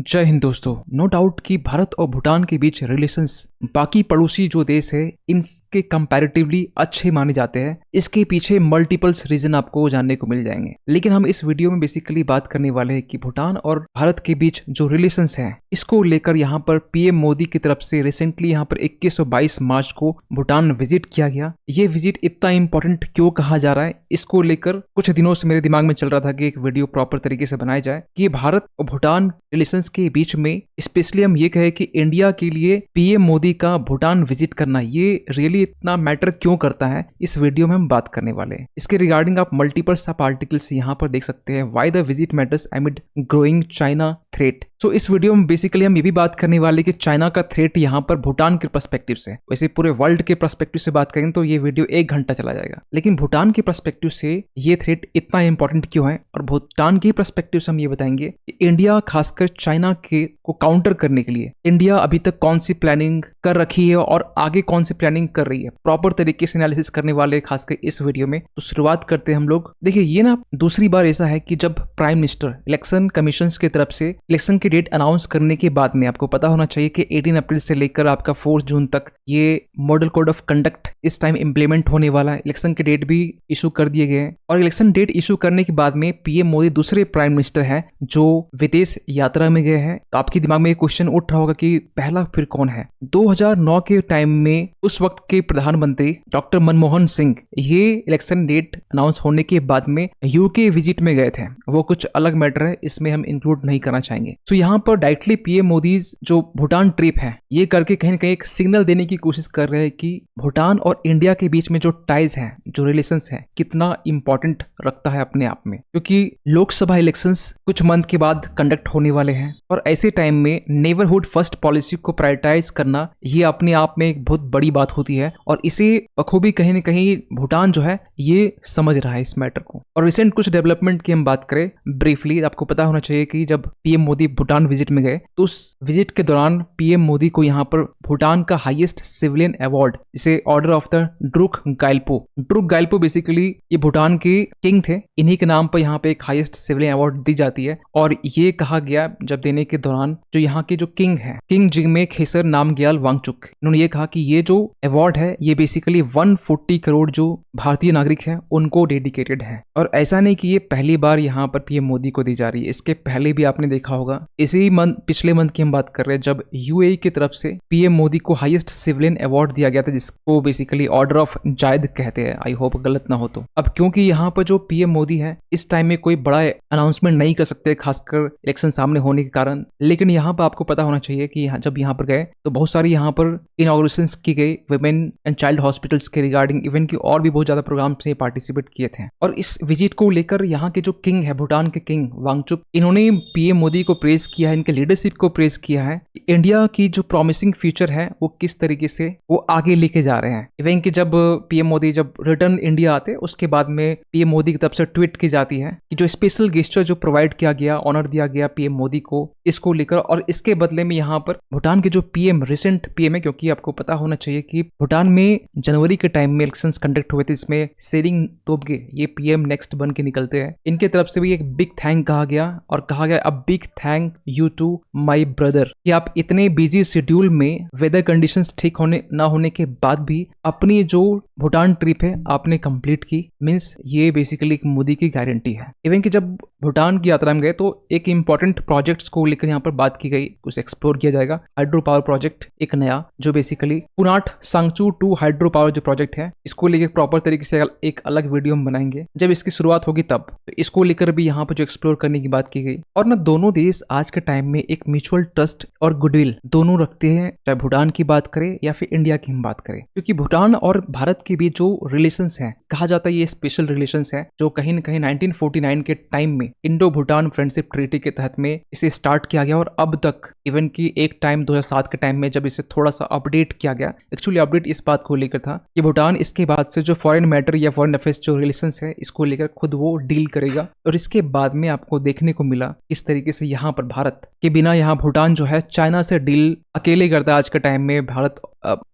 जय हिंद दोस्तों। No doubt कि भारत और भूटान के बीच रिलेशंस बाकी पड़ोसी जो देश है इनके कंपैरेटिवली अच्छे माने जाते हैं। इसके पीछे मल्टीपल्स रीजन आपको जानने को मिल जाएंगे, लेकिन हम इस वीडियो में बेसिकली बात करने वाले हैं कि भूटान और भारत के बीच जो रिलेशंस हैं इसको लेकर यहाँ पर पीएम मोदी की तरफ से रिसेंटली यहाँ पर 21 और 22 मार्च को भूटान विजिट किया गया। ये विजिट इतना इंपॉर्टेंट क्यों कहा जा रहा है, इसको लेकर कुछ दिनों से मेरे दिमाग में चल रहा था कि एक वीडियो प्रॉपर तरीके से बनाया जाए कि भारत और भूटान रिलेशंस के बीच में स्पेशली हम ये कहें कि इंडिया के लिए पीएम मोदी का भूटान विजिट करना ये रियली इतना मैटर क्यों करता है, इस वीडियो में हम बात करने वाले हैं। इसके रिगार्डिंग आप मल्टीपल सब आर्टिकल्स यहाँ पर देख सकते हैं। Why the visit matters amid growing China threat. So इस वीडियो में बेसिकली हम ये भी बात करने वाले कि चाइना का थ्रेट यहाँ पर भूटान के पर्सपेक्टिव से, वैसे पूरे वर्ल्ड के पर्सपेक्टिव से बात करें तो ये वीडियो 1 घंटा चला जाएगा, लेकिन भूटान के पर्सपेक्टिव से ये थ्रेट इतना इंपॉर्टेंट क्यों है और भूटान के पर्सपेक्टिव से हम ये बताएंगे कि इंडिया खासकर चाइना के को काउंटर करने के लिए इंडिया अभी तक कौन सी प्लानिंग कर रखी है और आगे कौन सी प्लानिंग कर रही है, प्रॉपर तरीके से एनालिसिस करने वाले खासकर इस वीडियो में। तो शुरुआत करते हैं हम लोग। देखिए ये ना दूसरी बार ऐसा है कि जब प्राइम मिनिस्टर इलेक्शन कमीशन की तरफ से इलेक्शन की डेट अनाउंस करने के बाद में, आपको पता होना चाहिए कि 18 अप्रैल से लेकर आपका 4 जून तक ये मॉडल कोड ऑफ कंडक्ट इस टाइम इंप्लीमेंट होने वाला है। इलेक्शन के डेट भी इशू कर दिए गए हैं और इलेक्शन डेट इशू करने के बाद में पीएम मोदी दूसरे प्राइम मिनिस्टर हैं जो विदेश यात्रा में गए हैं। तो आपके दिमाग में ये क्वेश्चन उठ रहा होगा कि पहला फिर कौन है। 2009 के टाइम में उस वक्त के प्रधानमंत्री डॉक्टर मनमोहन सिंह ये इलेक्शन डेट अनाउंस होने के बाद में यूके विजिट में गए थे। वो कुछ अलग मैटर है, इसमें हम इंक्लूड नहीं करना चाहेंगे। तो यहाँ पर डायरेक्टली पीएम मोदी जो भूटान ट्रिप है ये करके कहीं ना कहीं एक सिग्नल देने की कोशिश कर रहे हैं कि भूटान और इंडिया के बीच में जो टाइज हैं, जो रिलेशंस हैं, कितना इंपॉर्टेंट रखता है अपने आप में, क्योंकि लोकसभा इलेक्शंस कुछ मंथ के बाद कंडक्ट होने वाले हैं और ऐसे टाइम में नेबरहुड फर्स्ट पॉलिसी को प्रायोरिटाइज करना ये अपने आप में एक बहुत बड़ी बात होती है और इसे बखूबी कहीं ना कहीं भूटान जो है ये समझ रहा है इस मैटर को। और रिसेंट कुछ डेवलपमेंट की हम बात करें ब्रीफली, आपको पता होना चाहिए कि जब पीएम मोदी भूटान विजिट में गए तो उस विजिट के दौरान पीएम मोदी को यहाँ पर भूटान का हाईएस्ट सिविलियन अवार्ड, जिसे order of the Druk Gyalpo basically ये भूटान के किंग थे, इन्हीं के नाम पर यहाँ पे एक हाईएस्ट सिविलियन अवार्ड दी जाती है। और ये कहा गया जब देने के दौरान जो यहाँ के जो किंग है, किंग जिग्मे खेसर नामग्याल वांगचुक, इन्होंने ये कहा कि ये जो अवार्ड है ये बेसिकली 140 करोड़ जो भारतीय नागरिक है उनको डेडिकेटेड है। और ऐसा नहीं कि ये पहली बार यहाँ पर पीएम मोदी को दी जा रही है, इसके पहले भी आपने देखा होगा। इसी मंथ, पिछले मंथ की हम बात कर रहे हैं जब यूएई की तरफ से पीएम मोदी को हाईएस्ट सिविलियन अवार्ड दिया गया था, जिसको बेसिकली ऑर्डर ऑफ जायद कहते हैं। आई होप गलत ना हो तो। अब क्योंकि यहाँ पर जो पीएम मोदी है इस टाइम में कोई बड़ा अनाउंसमेंट नहीं कर सकते, खासकर इलेक्शन सामने होने के कारण, लेकिन यहाँ पर आपको पता होना चाहिए कि जब यहाँ पर गए तो बहुत सारी यहाँ पर इनॉग्रेशन की गई वुमेन एंड चाइल्ड हॉस्पिटल्स के रिगार्डिंग, इवन की और भी बहुत ज्यादा प्रोग्राम से पार्टिसिपेट किए थे। और इस विजिट को लेकर यहाँ के जो किंग है, भूटान के किंग वांगचुक, इन्होंने पीएम मोदी को प्रेज किया है, इनके लीडरशिप को प्रेज किया है। इंडिया की जो प्रॉमिसिंग फ्यूचर है वो किस तरीके से वो आगे लेके जा रहे हैं। इवन कि जब पीएम मोदी जब रिटर्न इंडिया आते उसके बाद में पीएम मोदी की तरफ से ट्वीट की जाती है कि जो स्पेशल गेस्चर जो प्रोवाइड किया गया, ऑनर दिया गया पीएम मोदी को, इसको लेकर, और इसके बदले में यहाँ पर भूटान के जो पीएम, रिसेंट पीएम है, क्योंकि आपको पता होना चाहिए कि भूटान में जनवरी के टाइम में इलेक्शंस कंडक्ट हुए थे, इसमें सेरिंग तोब्गे ये पीएम नेक्स्ट बन के निकलते हैं। इनके तरफ से भी एक बिग थैंक कहा गया और कहा गया a big thank you to my brother, कि आप इतने बिजी शेड्यूल में वेदर कंडीशंस ठीक होने ना होने के बाद भी अपनी जो भूटान ट्रिप है आपने कंप्लीट की। मींस ये बेसिकली एक मोदी की गारंटी है। इवन कि जब भूटान की यात्रा में गए तो एक इंपॉर्टेंट प्रोजेक्ट्स को लेकर यहाँ पर बात की गई, उसे एक्सप्लोर किया जाएगा। हाइड्रो पावर प्रोजेक्ट एक नया जो बेसिकली पुनाट सांगचू 2 हाइड्रो पावर जो प्रोजेक्ट है, इसको लेकर प्रॉपर तरीके से एक अलग वीडियो हम बनाएंगे जब इसकी शुरुआत होगी तब। तो इसको लेकर भी यहाँ पर जो एक्सप्लोर करने की बात की गई। और ना दोनों देश आज के टाइम में एक म्यूचुअल ट्रस्ट और गुडविल दोनों रखते हैं, चाहे भूटान की बात करें या फिर इंडिया की हम बात करें, क्योंकि भूटान और भारत के बीच जो रिलेशंस हैं, कहा जाता है ये स्पेशल रिलेशंस है जो कहीं न कहीं 1949 के टाइम में इंडो भूटान फ्रेंडशिप ट्रीटी के तहत में इसे स्टार्ट किया गया और अब तक, इवन की एक टाइम 2007 के टाइम में जब इसे थोड़ा सा अपडेट किया गया। एक्चुअली अपडेट इस बात को लेकर था कि भूटान इसके बाद से जो फॉरेन मैटर या फॉरेन अफेयर्स जो रिलेशंस है इसको लेकर खुद वो डील करेगा। और इसके बाद में आपको देखने को मिला इस तरीके से यहाँ पर भारत के बिना यहाँ भूटान जो है चाइना से डील अकेले करता है। आज के टाइम में भारत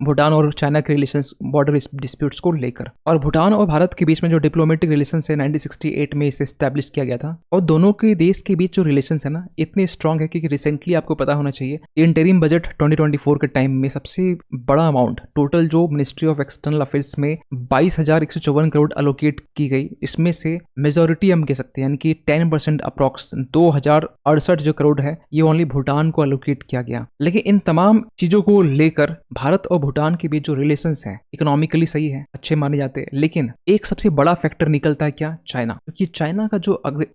भूटान और चाइना के रिलेशंस बॉर्डर डिस्प्यूट्स को लेकर। और भूटान और भारत के बीच में जो डिप्लोमेटिक रिलेशंस है 1968 में इसे स्टैब्लिश किया गया था। और दोनों के देश के बीच जो रिलेशंस है ना इतने स्ट्रांग है कि रिसेंटली आपको पता होना चाहिए इंटरिम बजट 2024 के टाइम में सबसे बड़ा अमाउंट टोटल जो मिनिस्ट्री ऑफ एक्सटर्नल अफेयर्स में 22,154 करोड़ अलोकेट की गई, इसमें से मेजोरिटी हम कह सकते हैं यानी कि 10% अप्रॉक्स 2068 जो करोड़ है ये ओनली भूटान को अलोकेट किया गया। लेकिन इन तमाम चीजों को लेकर भारत और भूटान के बीच जो रिलेशंस है इकोनॉमिकली सही है, अच्छे माने जाते हैं, लेकिन एक सबसे बड़ा फैक्टर निकलता है क्या? चाइना। क्योंकि चाइना का जो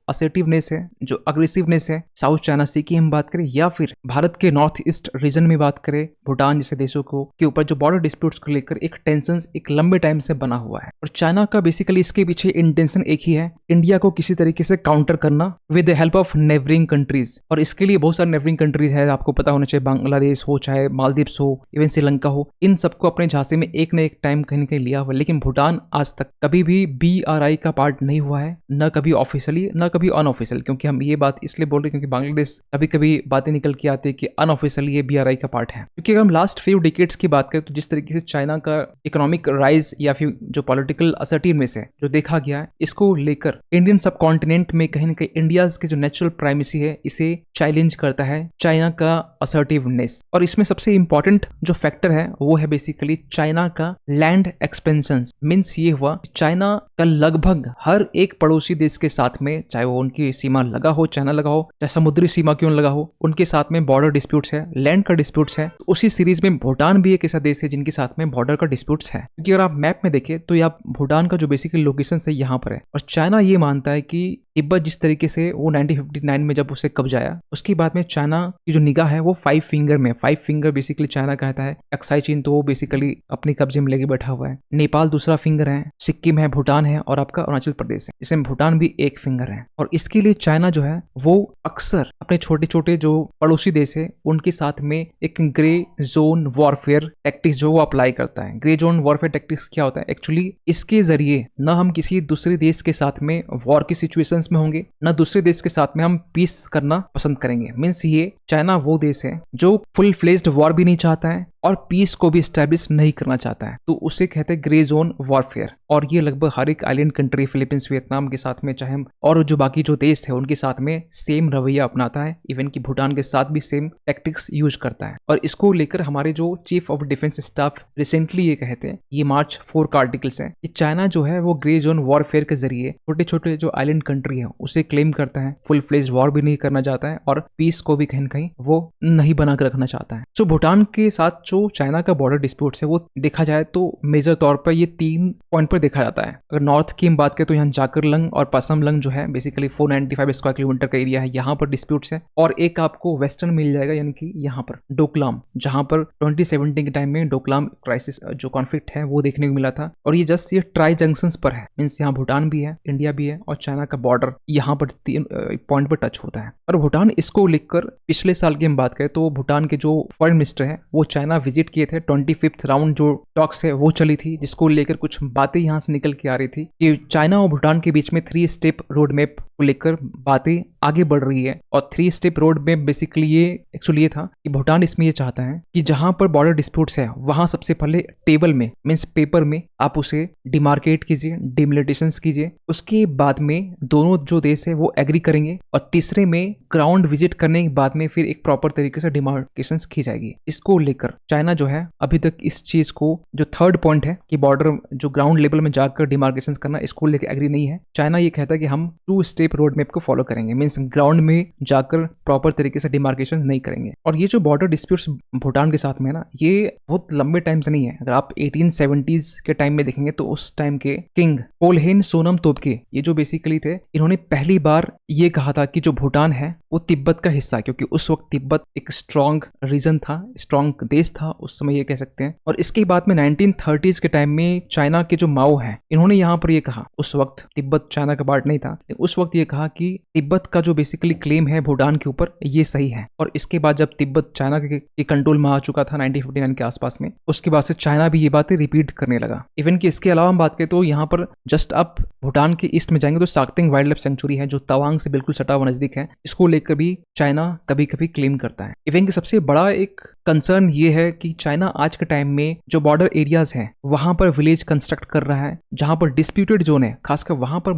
असर्टिवनेस है, जो अग्रेसिवनेस है साउथ चाइना सी की हम बात करें या फिर भारत के नॉर्थ ईस्ट रीजन में बात करें, भूटान जैसे देशों को के ऊपर जो बॉर्डर डिस्प्यूट्स को लेकर एक टेंशन एक लंबे टाइम से बना हुआ है। और चाइना का बेसिकली इसके पीछे इंटेंशन एक ही है, इंडिया को किसी तरीके से काउंटर करना with the help of neighbouring countries. और इसके लिए बहुत सारे नेबरिंग कंट्रीज है, आपको पता होना चाहिए, बांग्लादेश हो, चाहे मालदीव्स हो, इवन श्रीलंका हो, इन सबको अपने झांसे में एक न एक टाइम कहीं न कहीं लिया हुआ। लेकिन भूटान आज तक कभी भी BRI का पार्ट नहीं हुआ है, न कभी ऑफिशियली न कभी अनऑफिशियल। क्योंकि हम ये बात इसलिए बोल रहे हैं क्योंकि बांग्लादेश कभी कभी बातें निकल के आती है कि अनऑफिशियली ये BRI का पार्ट है। क्योंकि अगर हम लास्ट फ्यू डिकेड्स की बात करें तो जिस तरीके से चाइना का इकोनॉमिक राइज या फिर जो पॉलिटिकल असर्टिवनेस है जो देखा गया है, इसको लेकर इंडियन सब कॉन्टिनेंट में कहीं ना कहीं इंडिया के जो नेचुरल प्राइमेसी है इसे चैलेंज करता है चाइना का असर्टिवनेस। और इसमें सबसे इंपॉर्टेंट जो फैक्टर है वो है बेसिकली चाइना का लैंड एक्सपेंशन। मीन्स ये हुआ चाइना का लगभग हर एक पड़ोसी देश के साथ में, चाहे वो उनकी सीमा लगा हो, चाइना लगा हो, चाहे समुद्री सीमा क्यों लगा हो, उनके साथ में बॉर्डर डिस्प्यूट्स है, लैंड का डिस्प्यूट्स है। तो उसी सीरीज में भूटान भी एक ऐसा देश है जिनके साथ में बॉर्डर का डिस्प्यूट्स है। क्योंकि अगर आप मैप में देखें तो यहाँ भूटान का जो बेसिकली लोकेशन है यहाँ पर है। और चाइना ये मानता है कि तिब्बत जिस तरीके से वो 1959 में जब उसे कब्जा आया उसके बाद में चाइना की जो निगाह है वो 5 फिंगर में, 5 फिंगर बेसिकली चाइना कहता है। अक्साई चीन तो वो बेसिकली अपने कब्जे में लेके बैठा हुआ है, नेपाल दूसरा फिंगर है, सिक्किम है, भूटान है और आपका अरुणाचल प्रदेश है, इसमें भूटान भी एक फिंगर है। और इसके लिए चाइना जो है वो अक्सर अपने छोटे छोटे जो पड़ोसी देश है उनके साथ में एक ग्रे जोन वॉरफेयर टैक्टिक्स जो वो अप्लाई करता है। ग्रे जोन वॉरफेयर टैक्टिक्स क्या होता है? एक्चुअली इसके जरिए न हम किसी दूसरे देश के साथ में वॉर की सिचुएशन में होंगे, ना दूसरे देश के साथ में हम पीस करना पसंद करेंगे। मीन्स ये चाइना वो देश है जो फुल फ्लेज्ड वॉर भी नहीं चाहता है और पीस को भी स्टैब्लिश नहीं करना चाहता है, तो उसे कहते हैं ग्रे जोन वॉरफेयर। और ये लगभग हर एक आइलैंड कंट्री, फिलीपींस, वियतनाम के साथ में, चाहे हम और जो बाकी जो देश है उनके साथ में सेम रवैया अपनाता है। इवन कि भूटान के साथ भी सेम टैक्टिक्स यूज करता है। और इसको लेकर हमारे जो chief of defence staff recently ये कहते हैं, ये मार्च 4 का आर्टिकल्स है कि चाइना जो है वो ग्रे जोन वॉरफेयर के जरिए छोटे छोटे जो आइलैंड कंट्री है उसे क्लेम करता है, फुल फ्लेज्ड वॉर भी नहीं करना चाहता है और पीस को भी कहीं न कहीं वो नहीं बनाकर रखना चाहता है। तो भूटान के साथ जो चाइना का बॉर्डर डिस्प्यूट्स है वो देखा जाए तो मेजर तौर पर ये 3 पॉइंट पर देखा जाता है। अगर नॉर्थ की हम बात करें तो यहाँ जाकरलंग और पासमलंग जो है बेसिकली 495 स्क्वायर किलोमीटर का एरिया है, यहाँ पर डिस्प्यूट्स है। और एक आपको वेस्टर्न मिल जाएगा यानी कि यहाँ पर डोकलाम, जहाँ पर 2017 के टाइम में डोकलाम क्राइसिस जो कॉन्फ्लिक्ट है वो देखने को मिला था। और ये जस्ट ये ट्राई जंक्शंस पर है, मीन्स यहाँ भूटान भी है, इंडिया भी है और चाइना का बॉर्डर यहाँ पर 3 पॉइंट पर टच होता है। और भूटान इसको लेकर पिछले साल की हम बात करें तो भूटान के जो फॉरेन मिनिस्टर है वो चाइना विजिट किए थे। 25th राउंड जो टॉक्स है वो चली थी, जिसको लेकर कुछ बातें यहाँ से निकल के आ रही थी कि चाइना और भूटान के बीच में 3 स्टेप रोड मैप को लेकर बातें आगे बढ़ रही है। और 3 स्टेप रोड मैप बेसिकली ये एक्चुअली ये था कि भूटान इसमें ये चाहता है कि जहां पर बॉर्डर डिस्प्यूट्स है वहां सबसे पहले टेबल में मीन्स पेपर में आप उसे डिमार्केट कीजिए, डिमिलिटेशन कीजिए, उसके बाद में दोनों जो देश है वो एग्री करेंगे और तीसरे में ग्राउंड विजिट करने के बाद में फिर एक प्रॉपर तरीके से डिमार्केशन की जाएगी। इसको लेकर चाइना जो है अभी तक इस चीज को जो 3rd पॉइंट है कि बॉर्डर जो ग्राउंड लेवल में जाकर डिमार्केशन करना, इसको लेकर एग्री नहीं है। चाइना ये कहता है कि हम 2 स्टेप रोड मैप को फॉलो करेंगे, मीन्स ग्राउंड में जाकर प्रॉपर तरीके से डिमार्केशन नहीं करेंगे। और ये जो बॉर्डर डिस्प्यूट्स भूटान के साथ में ना ये बहुत लंबे टाइम से नहीं है। अगर आप 1870s के टाइम में देखेंगे तो उस टाइम के किंग पोलहेन सोनम तोब्गे ये जो बेसिकली थे, इन्होंने पहली बार ये कहा था कि जो भूटान है वो तिब्बत का हिस्सा है, क्योंकि उस वक्त तिब्बत एक स्ट्रॉन्ग रीजन था, स्ट्रॉन्ग देश था उस समय ये कह सकते हैं। और इसके बाद में 1930s के टाइम में चाइना के जो माओ है इन्होंने यहाँ पर ये कहा, उस वक्त तिब्बत चाइना का पार्ट नहीं था, लेकिन उस वक्त ये कहा कि तिब्बत का जो बेसिकली क्लेम है भूटान के ऊपर ये सही है। और इसके बाद जब तिब्बत चाइना के कंट्रोल में आ चुका था 1959 के आसपास में, उसके बाद से चाइना भी ये बातें रिपीट करने लगा। इवन कि इसके अलावा हम बात करें तो यहाँ पर जस्ट आप भूटान के ईस्ट में जाएंगे तो साक्तिंग वाइल्ड लाइफ सेंचुरी है जो तवांग से बिल्कुल सटा हुआ नजदीक है, इसको लेकर भी चाइना कभी कभी क्लेम करता है। इवन कि सबसे बड़ा एक कंसर्न ये है कि चाइना आज के टाइम में जो बॉर्डर एरियाज हैं वहां पर विलेज कंस्ट्रक्ट कर रहा है, जहां पर डिस्प्यूटेड जोन है खासकर वहां पर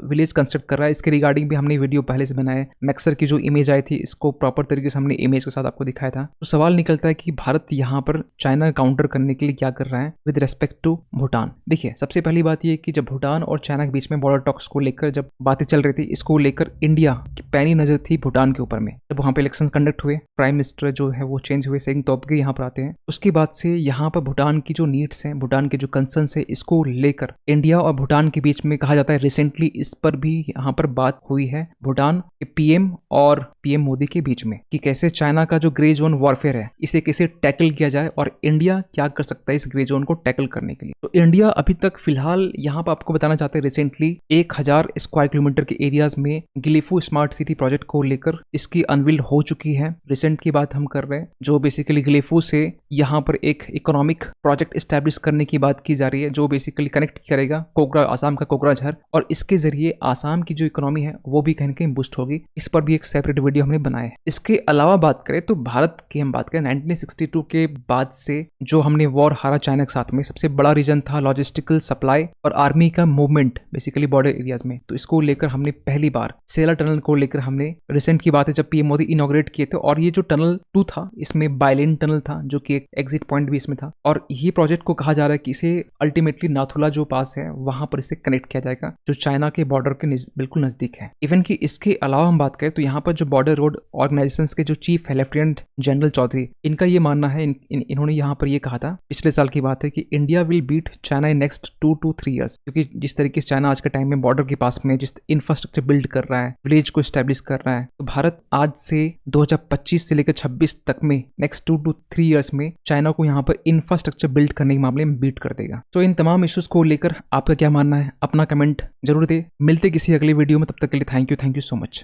विलेज कंस्ट्रक्ट कर रहा है। इसके रिगार्डिंग भी हमने वीडियो पहले से बनाया है। मैक्सर की जो इमेज आई थी इसको प्रॉपर तरीके से हमने इमेज के साथ आपको दिखाया था। तो सवाल निकलता है कि भारत यहाँ पर चाइना काउंटर करने के लिए क्या कर रहा है विद रेस्पेक्ट टू भूटान। देखिए, सबसे पहली बात यह कि जब भूटान और चाइना के बीच में बॉर्डर टॉक्स को लेकर जब बातें चल रही थी, इसको लेकर इंडिया की पैनी नजर थी भूटान के ऊपर में। जब वहां पे इलेक्शन कंडक्ट हुए, प्राइम मिनिस्टर जो है वो चेंज हुए, सेइंग तोब्गे यहाँ पर आते हैं, उसके बाद से यहाँ पर भूटान की जो नीड्स हैं, भूटान के जो कंसर्न्स है, इसको लेकर इंडिया और भूटान के बीच में कहा जाता है रिसेंटली इस पर भी यहाँ पर बात हुई है भूटान के पीएम और पीएम मोदी के बीच में कि कैसे चाइना का जो ग्रे जोन वॉरफेयर है इसे कैसे टैकल किया जाए और इंडिया क्या कर सकता है इस ग्रे जोन को टैकल करने के लिए। तो इंडिया अभी तक फिलहाल यहाँ पर आपको बताना चाहते हैं रिसेंटली 1000 स्क्वायर किलोमीटर के एरियाज में गिलीफू स्मार्ट सिटी प्रोजेक्ट को लेकर इसकी अनवील हो चुकी है। रिसेंट की बात हम कर रहे हैं, जो बेसिकली गिलीफू से यहाँ पर एक इकोनॉमिक प्रोजेक्ट स्टैब्लिश करने की बात की जा रही है, जो बेसिकली कनेक्ट करेगा आसाम का कोकराझार, और इसके जरिए आसाम की जो इकोनॉमी है वो भी कहीं ना कहीं बूस्ट होगी। इस पर भी एक सेपरेट वीडियो हमने बनाया है। इसके अलावा बात करें तो भारत की हम बात करें 1962 के बाद से जो हमने वॉर हारा चाइना के साथ में, सबसे बड़ा रीजन था लॉजिस्टिकल सप्लाई और आर्मी का मूवमेंट बेसिकली बॉर्डर एरियाज में। तो इसको लेकर हमने पहली बार सेला टनल को लेकर हमने रिसेंट की बात है जब पीएम मोदी इनॉग्रेट किए थे, और ये जो टनल 2 था इसमें बाइलेन टनल था जो कि एक एग्जिट पॉइंट भी इसमें था, और ये प्रोजेक्ट को कहा जा रहा है कि इसे अल्टीमेटली नाथुला जो पास है वहां पर इसे कनेक्ट किया जाएगा जो चाइना के बॉर्डर के बिल्कुल नजदीक है। इवन कि इसके अलावा हम बात करें तो यहाँ पर जो बॉर्डर रोड ऑर्गेनाइजेशंस के जो चीफ है लेफ्टिनेंट जनरल चौधरी, इनका ये मानना है, इन्होंने यहाँ पर ये कहा था, पिछले साल की बात है, कि India will beat China in next 2 to 3 years. क्योंकि जिस तरीके से चाइना आज के टाइम में बॉर्डर के पास में जिस इंफ्रास्ट्रक्चर बिल्ड कर रहा है, विलेज को स्टैब्लिश कर रहा है, तो भारत आज से 2025 से लेकर 26 तक में नेक्स्ट 2 to 3 ईयर्स में चाइना को यहाँ पर इंफ्रास्ट्रक्चर बिल्ड करने के मामले में बीट कर देगा। तो इन तमाम इश्यूज को लेकर आपका क्या मानना है, अपना कमेंट जरूर दे। मिलते किसी अगले वीडियो में, तब तक के लिए थैंक यू सो मच।